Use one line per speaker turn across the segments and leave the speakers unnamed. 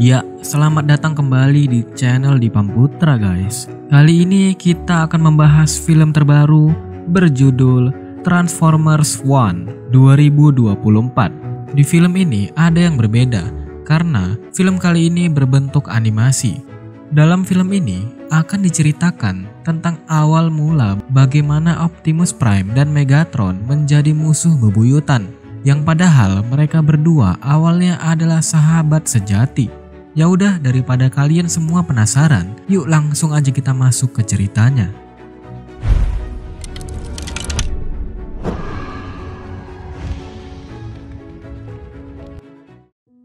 Ya, selamat datang kembali di channel Dipam Putra guys. Kali ini kita akan membahas film terbaru berjudul Transformers One 2024. Di film ini ada yang berbeda karena film kali ini berbentuk animasi. Dalam film ini akan diceritakan tentang awal mula bagaimana Optimus Prime dan Megatron menjadi musuh bebuyutan, yang padahal mereka berdua awalnya adalah sahabat sejati. Ya udah, daripada kalian semua penasaran, yuk langsung aja kita masuk ke ceritanya.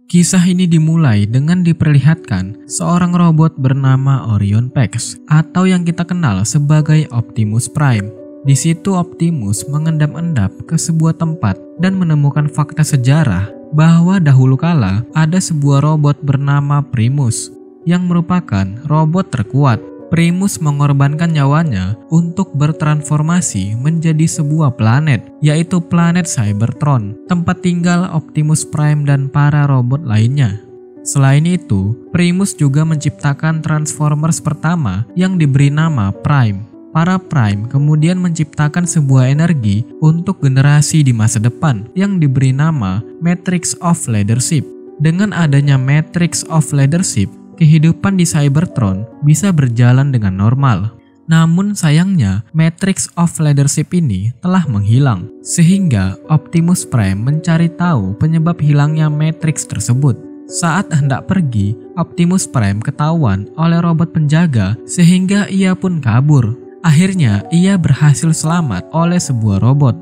Kisah ini dimulai dengan diperlihatkan seorang robot bernama Orion Pax atau yang kita kenal sebagai Optimus Prime. Di situ Optimus mengendap-endap ke sebuah tempat dan menemukan fakta sejarah bahwa dahulu kala ada sebuah robot bernama Primus yang merupakan robot terkuat. Primus mengorbankan nyawanya untuk bertransformasi menjadi sebuah planet, yaitu planet Cybertron, tempat tinggal Optimus Prime dan para robot lainnya. Selain itu, Primus juga menciptakan Transformers pertama yang diberi nama Prime. Para Prime kemudian menciptakan sebuah energi untuk generasi di masa depan yang diberi nama Matrix of Leadership. Dengan adanya Matrix of Leadership, kehidupan di Cybertron bisa berjalan dengan normal. Namun sayangnya, Matrix of Leadership ini telah menghilang, sehingga Optimus Prime mencari tahu penyebab hilangnya Matrix tersebut. Saat hendak pergi, Optimus Prime ketahuan oleh robot penjaga sehingga ia pun kabur. Akhirnya, ia berhasil selamat oleh sebuah robot.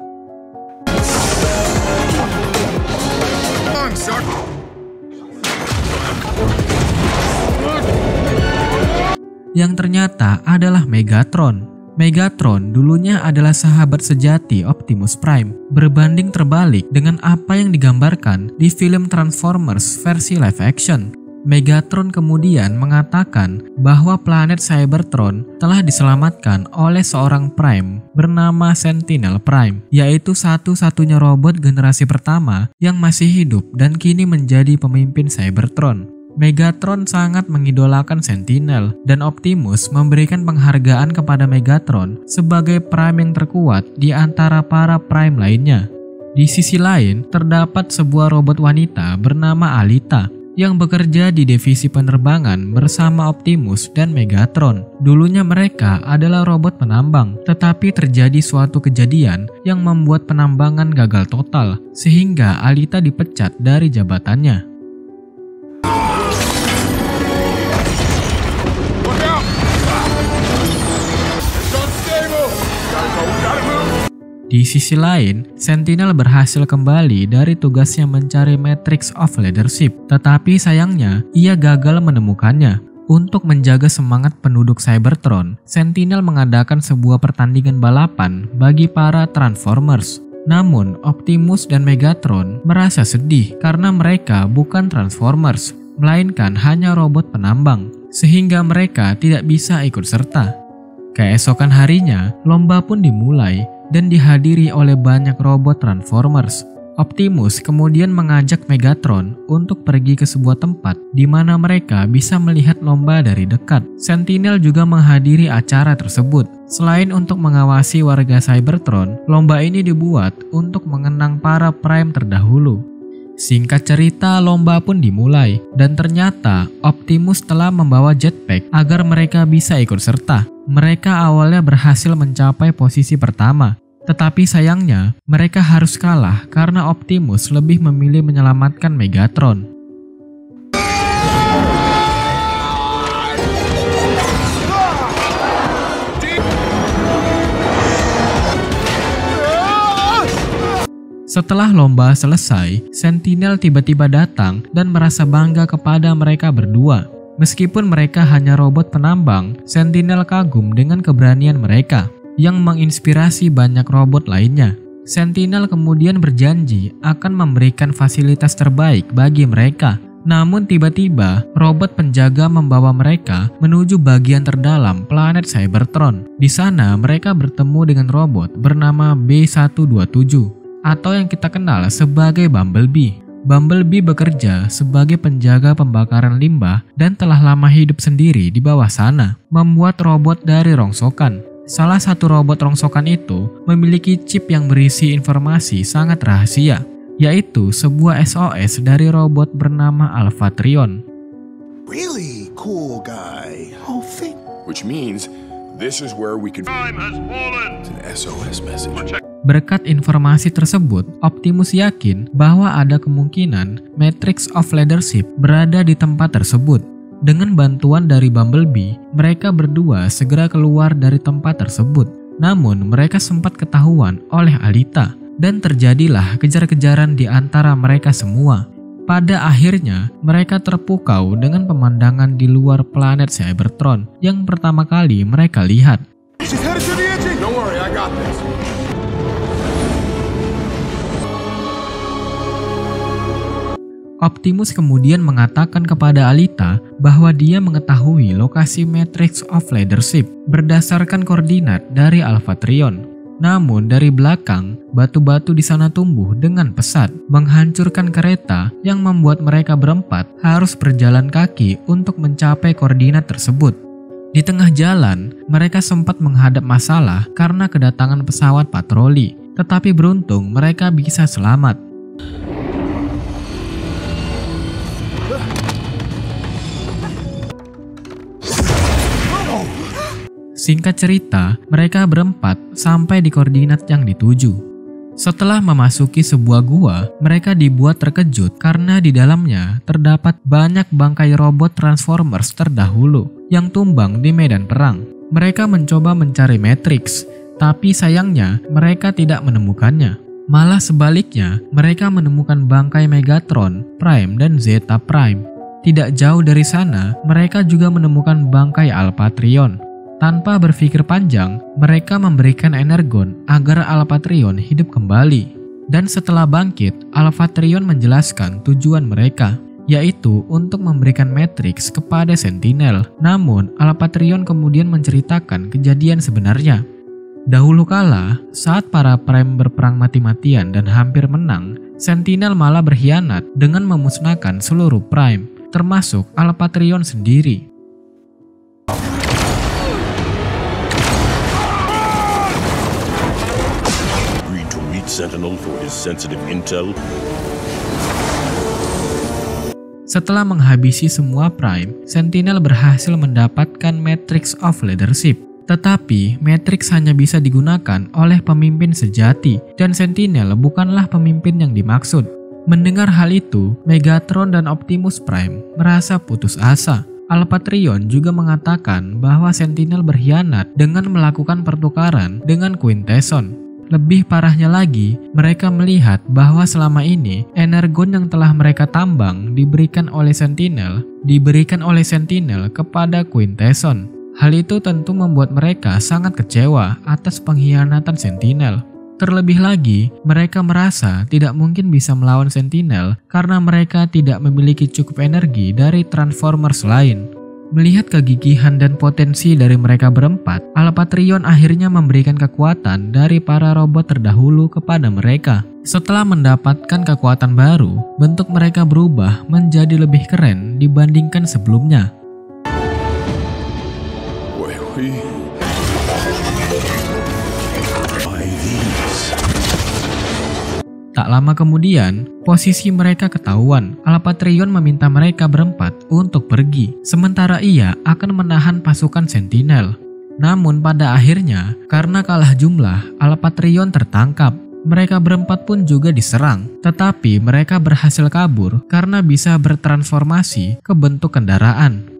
Yang ternyata adalah Megatron. Megatron dulunya adalah sahabat sejati Optimus Prime, berbanding terbalik dengan apa yang digambarkan di film Transformers versi live action. Megatron kemudian mengatakan bahwa planet Cybertron telah diselamatkan oleh seorang Prime bernama Sentinel Prime, yaitu satu-satunya robot generasi pertama yang masih hidup dan kini menjadi pemimpin Cybertron. Megatron sangat mengidolakan Sentinel dan Optimus memberikan penghargaan kepada Megatron sebagai Prime yang terkuat di antara para Prime lainnya. Di sisi lain, terdapat sebuah robot wanita bernama Alita yang bekerja di divisi penerbangan bersama Optimus dan Megatron. Dulunya mereka adalah robot penambang, tetapi terjadi suatu kejadian yang membuat penambangan gagal total, sehingga Alita dipecat dari jabatannya. Di sisi lain, Sentinel berhasil kembali dari tugasnya mencari Matrix of Leadership, tetapi sayangnya ia gagal menemukannya. Untuk menjaga semangat penduduk Cybertron, Sentinel mengadakan sebuah pertandingan balapan bagi para Transformers. Namun, Optimus dan Megatron merasa sedih karena mereka bukan Transformers, melainkan hanya robot penambang, sehingga mereka tidak bisa ikut serta. Keesokan harinya, lomba pun dimulai dan dihadiri oleh banyak robot Transformers. Optimus kemudian mengajak Megatron untuk pergi ke sebuah tempat di mana mereka bisa melihat lomba dari dekat. Sentinel juga menghadiri acara tersebut. Selain untuk mengawasi warga Cybertron, lomba ini dibuat untuk mengenang para Prime terdahulu. Singkat cerita, lomba pun dimulai dan ternyata Optimus telah membawa jetpack agar mereka bisa ikut serta. Mereka awalnya berhasil mencapai posisi pertama, tetapi sayangnya mereka harus kalah karena Optimus lebih memilih menyelamatkan Megatron. Setelah lomba selesai, Sentinel tiba-tiba datang dan merasa bangga kepada mereka berdua. Meskipun mereka hanya robot penambang, Sentinel kagum dengan keberanian mereka yang menginspirasi banyak robot lainnya. Sentinel kemudian berjanji akan memberikan fasilitas terbaik bagi mereka. Namun tiba-tiba, robot penjaga membawa mereka menuju bagian terdalam planet Cybertron. Di sana mereka bertemu dengan robot bernama B127 atau yang kita kenal sebagai Bumblebee. Bumblebee bekerja sebagai penjaga pembakaran limbah dan telah lama hidup sendiri di bawah sana, membuat robot dari rongsokan. Salah satu robot rongsokan itu memiliki chip yang berisi informasi sangat rahasia, yaitu sebuah SOS dari robot bernama Alphatrion.
Really cool guy. Oh, think.
Which means this is where we can. Time has fallen.
It's an SOS message.
Berkat informasi tersebut, Optimus yakin bahwa ada kemungkinan Matrix of Leadership berada di tempat tersebut. Dengan bantuan dari Bumblebee, mereka berdua segera keluar dari tempat tersebut. Namun, mereka sempat ketahuan oleh Alita, dan terjadilah kejar-kejaran di antara mereka semua. Pada akhirnya, mereka terpukau dengan pemandangan di luar planet Cybertron yang pertama kali mereka lihat.
She's headed to the engine. Don't worry, I got this.
Optimus kemudian mengatakan kepada Alita bahwa dia mengetahui lokasi Matrix of Leadership berdasarkan koordinat dari Alphatrion. Namun dari belakang, batu-batu di sana tumbuh dengan pesat, menghancurkan kereta yang membuat mereka berempat harus berjalan kaki untuk mencapai koordinat tersebut. Di tengah jalan, mereka sempat menghadap masalah karena kedatangan pesawat patroli, tetapi beruntung mereka bisa selamat. Singkat cerita, mereka berempat sampai di koordinat yang dituju. Setelah memasuki sebuah gua, mereka dibuat terkejut karena di dalamnya terdapat banyak bangkai robot Transformers terdahulu yang tumbang di medan perang. Mereka mencoba mencari Matrix, tapi sayangnya mereka tidak menemukannya. Malah sebaliknya, mereka menemukan bangkai Megatron, Prime, dan Zeta Prime. Tidak jauh dari sana, mereka juga menemukan bangkai Alphatrion. Tanpa berpikir panjang, mereka memberikan energon agar Alphatrion hidup kembali. Dan setelah bangkit, Alphatrion menjelaskan tujuan mereka, yaitu untuk memberikan Matrix kepada Sentinel. Namun, Alphatrion kemudian menceritakan kejadian sebenarnya. Dahulu kala, saat para Prime berperang mati-matian dan hampir menang, Sentinel malah berkhianat dengan memusnahkan seluruh Prime, termasuk Alphatrion sendiri.
Sentinel for his sensitive intel.
Setelah menghabisi semua Prime, Sentinel berhasil mendapatkan Matrix of Leadership. Tetapi, Matrix hanya bisa digunakan oleh pemimpin sejati, dan Sentinel bukanlah pemimpin yang dimaksud. Mendengar hal itu, Megatron dan Optimus Prime merasa putus asa. Alphatrion juga mengatakan bahwa Sentinel berkhianat dengan melakukan pertukaran dengan Quintesson. Lebih parahnya lagi, mereka melihat bahwa selama ini energon yang telah mereka tambang diberikan oleh Sentinel kepada Quintesson. Hal itu tentu membuat mereka sangat kecewa atas pengkhianatan Sentinel. Terlebih lagi, mereka merasa tidak mungkin bisa melawan Sentinel karena mereka tidak memiliki cukup energi dari Transformers lain. Melihat kegigihan dan potensi dari mereka berempat, Alphatrion akhirnya memberikan kekuatan dari para robot terdahulu kepada mereka. Setelah mendapatkan kekuatan baru, bentuk mereka berubah menjadi lebih keren dibandingkan sebelumnya. Tak lama kemudian, posisi mereka ketahuan. Alphatrion meminta mereka berempat untuk pergi, sementara ia akan menahan pasukan Sentinel. Namun pada akhirnya, karena kalah jumlah, Alphatrion tertangkap. Mereka berempat pun juga diserang, tetapi mereka berhasil kabur karena bisa bertransformasi ke bentuk kendaraan.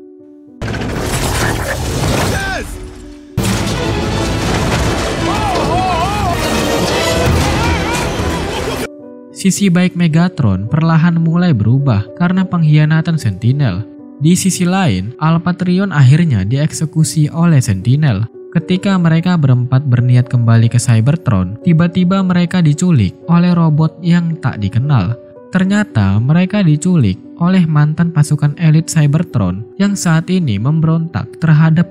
Sisi baik Megatron perlahan mulai berubah karena pengkhianatan Sentinel. Di sisi lain, Alphatrion akhirnya dieksekusi oleh Sentinel. Ketika mereka berempat berniat kembali ke Cybertron, tiba-tiba mereka diculik oleh robot yang tak dikenal. Ternyata mereka diculik oleh mantan pasukan elit Cybertron yang saat ini memberontak terhadap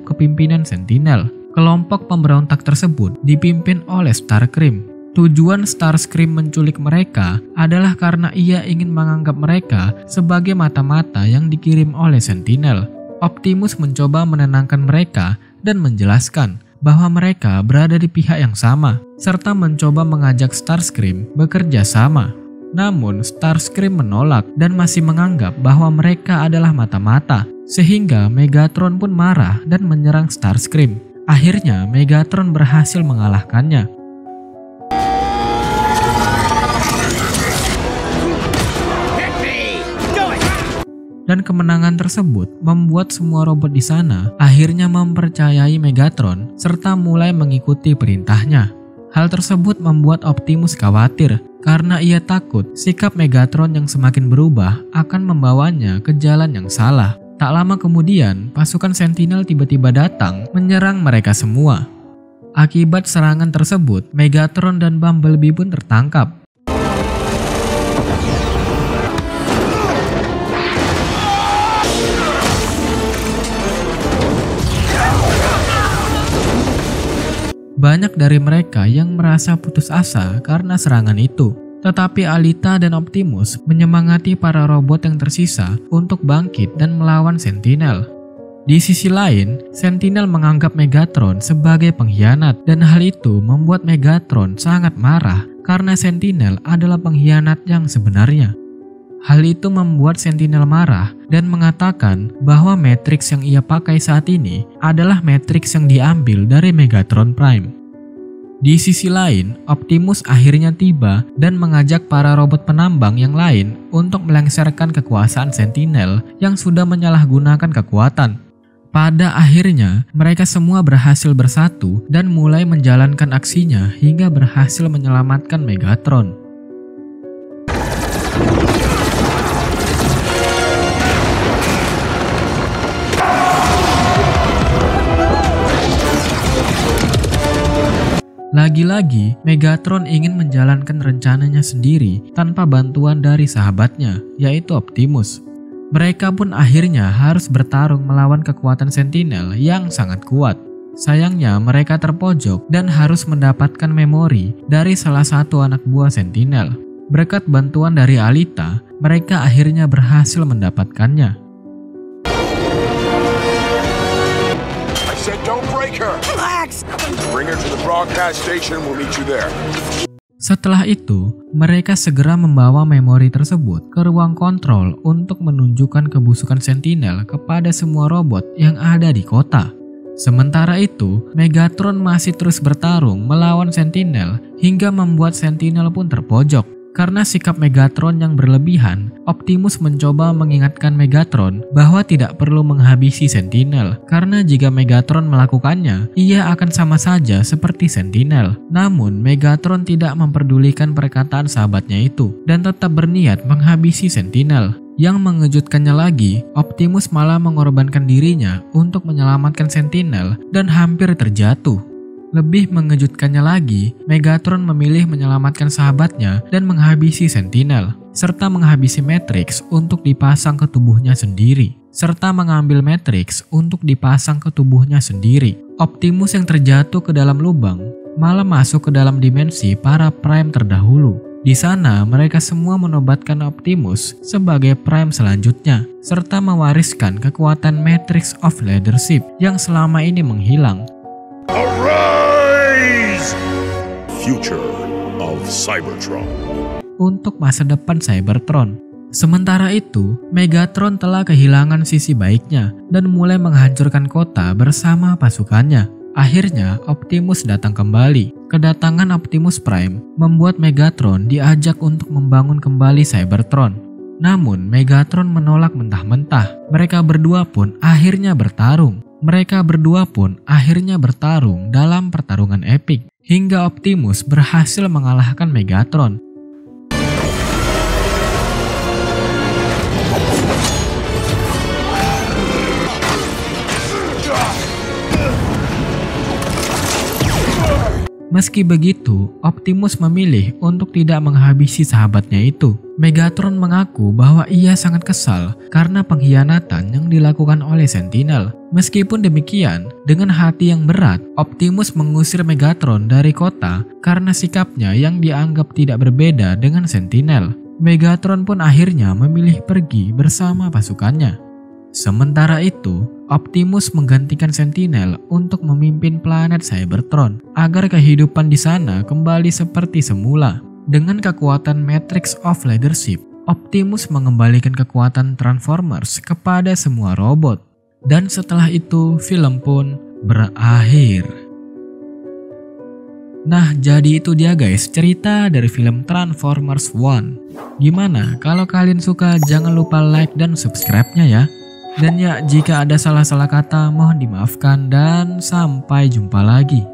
kepimpinan Sentinel. Kelompok pemberontak tersebut dipimpin oleh Starscream. Tujuan Starscream menculik mereka adalah karena ia ingin menganggap mereka sebagai mata-mata yang dikirim oleh Sentinel. Optimus mencoba menenangkan mereka dan menjelaskan bahwa mereka berada di pihak yang sama, serta mencoba mengajak Starscream bekerja sama. Namun Starscream menolak dan masih menganggap bahwa mereka adalah mata-mata, sehingga Megatron pun marah dan menyerang Starscream. Akhirnya Megatron berhasil mengalahkannya. Dan kemenangan tersebut membuat semua robot di sana akhirnya mempercayai Megatron serta mulai mengikuti perintahnya. Hal tersebut membuat Optimus khawatir karena ia takut sikap Megatron yang semakin berubah akan membawanya ke jalan yang salah. Tak lama kemudian, pasukan Sentinel tiba-tiba datang menyerang mereka semua. Akibat serangan tersebut, Megatron dan Bumblebee pun tertangkap. Banyak dari mereka yang merasa putus asa karena serangan itu. Tetapi Alita dan Optimus menyemangati para robot yang tersisa untuk bangkit dan melawan Sentinel. Di sisi lain, Sentinel menganggap Megatron sebagai pengkhianat dan hal itu membuat Megatron sangat marah karena Sentinel adalah pengkhianat yang sebenarnya. Hal itu membuat Sentinel marah dan mengatakan bahwa Matrix yang ia pakai saat ini adalah Matrix yang diambil dari Megatron Prime. Di sisi lain, Optimus akhirnya tiba dan mengajak para robot penambang yang lain untuk melengsarkan kekuasaan Sentinel yang sudah menyalahgunakan kekuatan. Pada akhirnya, mereka semua berhasil bersatu dan mulai menjalankan aksinya hingga berhasil menyelamatkan Megatron. Lagi-lagi, Megatron ingin menjalankan rencananya sendiri tanpa bantuan dari sahabatnya, yaitu Optimus. Mereka pun akhirnya harus bertarung melawan kekuatan Sentinel yang sangat kuat. Sayangnya mereka terpojok dan harus mendapatkan memori dari salah satu anak buah Sentinel. Berkat bantuan dari Alita, mereka akhirnya berhasil mendapatkannya.
I said don't break her. Relax. Bring her to the broadcast station. We'll meet you there.
Setelah itu, mereka segera membawa memori tersebut ke ruang kontrol untuk menunjukkan kebusukan Sentinel kepada semua robot yang ada di kota. Sementara itu, Megatron masih terus bertarung melawan Sentinel hingga membuat Sentinel pun terpojok. Karena sikap Megatron yang berlebihan, Optimus mencoba mengingatkan Megatron bahwa tidak perlu menghabisi Sentinel, karena jika Megatron melakukannya, ia akan sama saja seperti Sentinel. Namun, Megatron tidak memperdulikan perkataan sahabatnya itu dan tetap berniat menghabisi Sentinel. Yang mengejutkannya lagi, Optimus malah mengorbankan dirinya untuk menyelamatkan Sentinel dan hampir terjatuh. Lebih mengejutkannya lagi, Megatron memilih menyelamatkan sahabatnya dan menghabisi Sentinel, serta menghabisi Matrix untuk dipasang ke tubuhnya sendiri, serta mengambil Matrix untuk dipasang ke tubuhnya sendiri. Optimus yang terjatuh ke dalam lubang malah masuk ke dalam dimensi para Prime terdahulu. Di sana, mereka semua menobatkan Optimus sebagai Prime selanjutnya, serta mewariskan kekuatan Matrix of Leadership yang selama ini menghilang.
Arise! Future of Cybertron.
Untuk masa depan Cybertron. Sementara itu, Megatron telah kehilangan sisi baiknya dan mulai menghancurkan kota bersama pasukannya. Akhirnya, Optimus datang kembali. Kedatangan Optimus Prime membuat Megatron diajak untuk membangun kembali Cybertron. Namun, Megatron menolak mentah-mentah. Mereka berdua pun akhirnya bertarung dalam pertarungan epik, hingga Optimus berhasil mengalahkan Megatron. Meski begitu, Optimus memilih untuk tidak menghabisi sahabatnya itu. Megatron mengaku bahwa ia sangat kesal karena pengkhianatan yang dilakukan oleh Sentinel. Meskipun demikian, dengan hati yang berat, Optimus mengusir Megatron dari kota karena sikapnya yang dianggap tidak berbeda dengan Sentinel. Megatron pun akhirnya memilih pergi bersama pasukannya. Sementara itu, Optimus menggantikan Sentinel untuk memimpin planet Cybertron agar kehidupan di sana kembali seperti semula. Dengan kekuatan Matrix of Leadership, Optimus mengembalikan kekuatan Transformers kepada semua robot. Dan setelah itu, film pun berakhir. Nah, jadi itu dia guys cerita dari film Transformers One. Gimana? Kalau kalian suka, jangan lupa like dan subscribe-nya ya. Dan ya, jika ada salah-salah kata mohon dimaafkan dan sampai jumpa lagi.